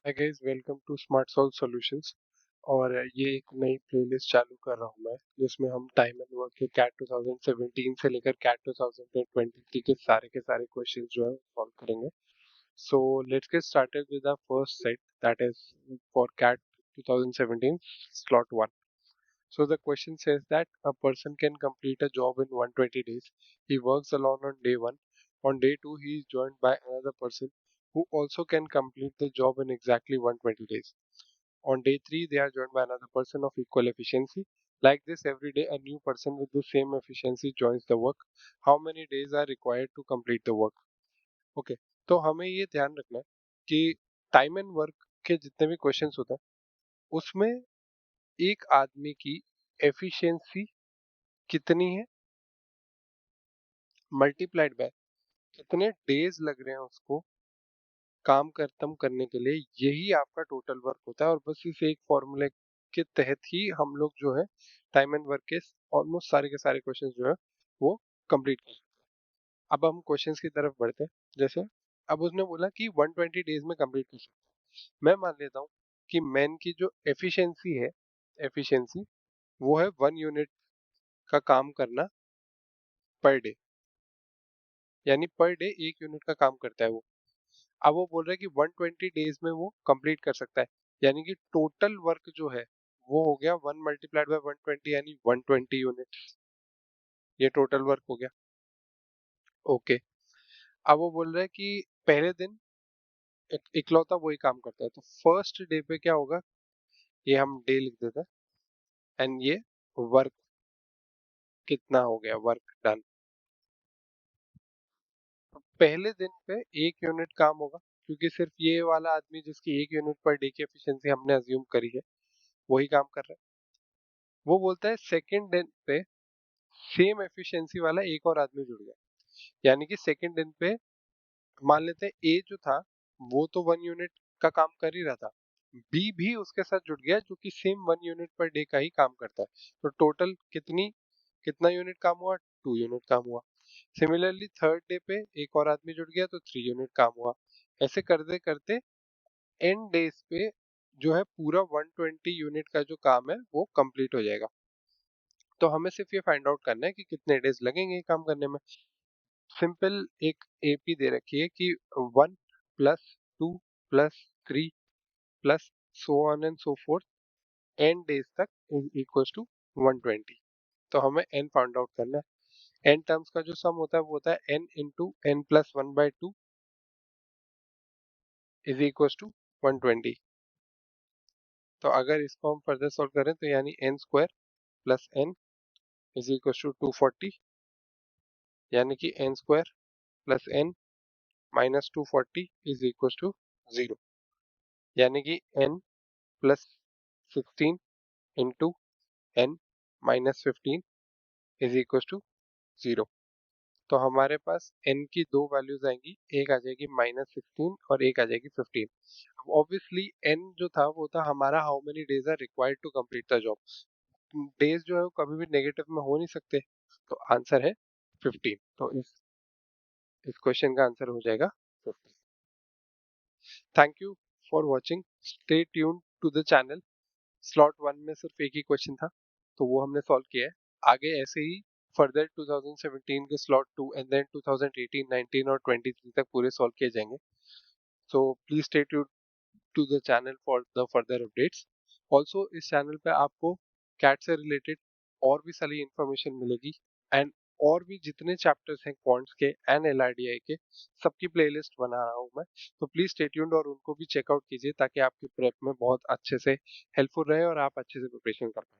Hi guys, welcome to smart solve solutions. और ये एक नई प्लेलिस्ट चालू कर रहा हूँ मैं, जिसमें हम टाइम एंड वर्क के कैट 2017 से लेकर कैट 2023 के सारे क्वेश्चंस जो है सॉल्व करेंगे। So let's get started with the first set, that is for CAT 2017 slot 1. So the question says that a person can complete a job in 120 days. He works alone on day 1. On day 2, he is joined by another person who also can complete the job in exactly 120 days. On day 3, they are joined by another person of equal efficiency. Like this, every day a new person with the same efficiency joins the work. How many days are required to complete the work? Okay, तो हमें ये ध्यान रखना है कि time and work के जितने भी क्वेश्चंस होते हैं उसमें एक आदमी की एफिशिएंसी कितनी है मल्टीप्लाइड बाय कितने डेज लग रहे हैं उसको काम खत्म करने के लिए, यही आपका टोटल वर्क होता है। और बस इस एक फॉर्मूले के तहत ही हम लोग जो है टाइम एंड वर्क के ऑलमोस्ट सारे के सारे क्वेश्चंस जो है वो कंप्लीट कर सकते हैं। अब हम क्वेश्चंस की तरफ बढ़ते हैं। जैसे अब उसने बोला कि 120 डेज में कंप्लीट कर सकते हैं। मैं मान लेता हूँ कि मैन की जो एफिशिएंसी वो है 1 यूनिट का काम करना पर डे, यानी पर डे 1 यूनिट का काम करता है वो। अब वो बोल रहा है कि 120 डेज में वो कंप्लीट कर सकता है, यानी कि टोटल वर्क जो है वो हो गया 1 मल्टीप्लाइड बाय 120, यानी 120 यूनिट। ये टोटल वर्क हो गया। ओके, अब वो बोल रहा है कि पहले दिन इकलौता वही काम करता है, तो फर्स्ट डे पे क्या होगा, ये हम डे लिख देते हैं। एंड ये वर्क कितना हो गया, वर्क डन। पहले दिन पे 1 यूनिट काम होगा, क्योंकि सिर्फ ये वाला आदमी जिसकी 1 यूनिट पर डे की एफिशिएंसी हमने अज्यूम करी है वही काम कर रहा है। वो बोलता है सेकेंड दिन पे सेम एफिशिएंसी वाला एक और आदमी जुड़ गया, यानी कि सेकेंड दिन पे मान लेते हैं ए जो था वो तो 1 यूनिट का काम कर ही रहा था, बी भी उसके साथ जुड़ गया जो कि सेम 1 यूनिट पर डे का ही काम करता है। तो टोटल कितना यूनिट काम हुआ, 2 यूनिट काम हुआ। सिमिलरली थर्ड डे पे एक और आदमी जुड़ गया तो 3 यूनिट काम हुआ। ऐसे करते करते एंड डेज पे जो है पूरा 120 यूनिट का जो काम है वो कंप्लीट हो जाएगा। तो हमें सिर्फ ये फाइंड आउट करना है कि कितने डेज लगेंगे ये काम करने में। सिंपल एक एपी दे रखी है कि 1 + 2 + 3 + so on and so forth N days तक इज इक्वल्स टू 120। तो हमें एन फाइंड आउट करना है। एन टर्म्स का जो सम होता है वो होता है N into n+1/2 is equals to 120। तो अगर इसको हम फर्दर सॉल्व करें तो यानी n² + n is equals to 240, यानी कि n² + n - 240 is equals to 0, यानी कि n + 16 into n - 15 is equals to 0। तो हमारे पास n की दो वैल्यूज आएंगी, एक आ जाएगी -16 और एक आ जाएगी 15। अब ऑब्वियसली n जो था वो था हमारा how many days are required to complete the job. Days जो है वो कभी भी नेगेटिव में हो नहीं सकते, तो आंसर है 15। तो इस क्वेश्चन का आंसर हो जाएगा 15। Thank you for watching, stay tuned to the channel. Slot 1 में सिर्फ एक ही क्वेश्चन था तो वो हमने सॉल्व किया है। आगे ऐसे ही फर्दर 2017 के स्लॉट 2 एंड देन 2018, 19 और 23 तक पूरे सॉल्व किए जाएंगे। So please stay tuned to the channel for the further updates. Also इस चैनल पे आपको कैट से रिलेटेड और भी सारी इंफॉर्मेशन मिलेगी, एंड और भी जितने चैप्टर्स हैं क्वांट्स के एंड एलआरडीआई के, सबकी प्लेलिस्ट बना रहा हूँ मैं। तो प्लीज स्टे ट्यून्ड और उनको भी चेकआउट कीजिए ताकि आपकी प्रेप में बहुत अच्छे से हेल्पफुल रहे और आप अच्छे से प्रिपरेशन कर पाए।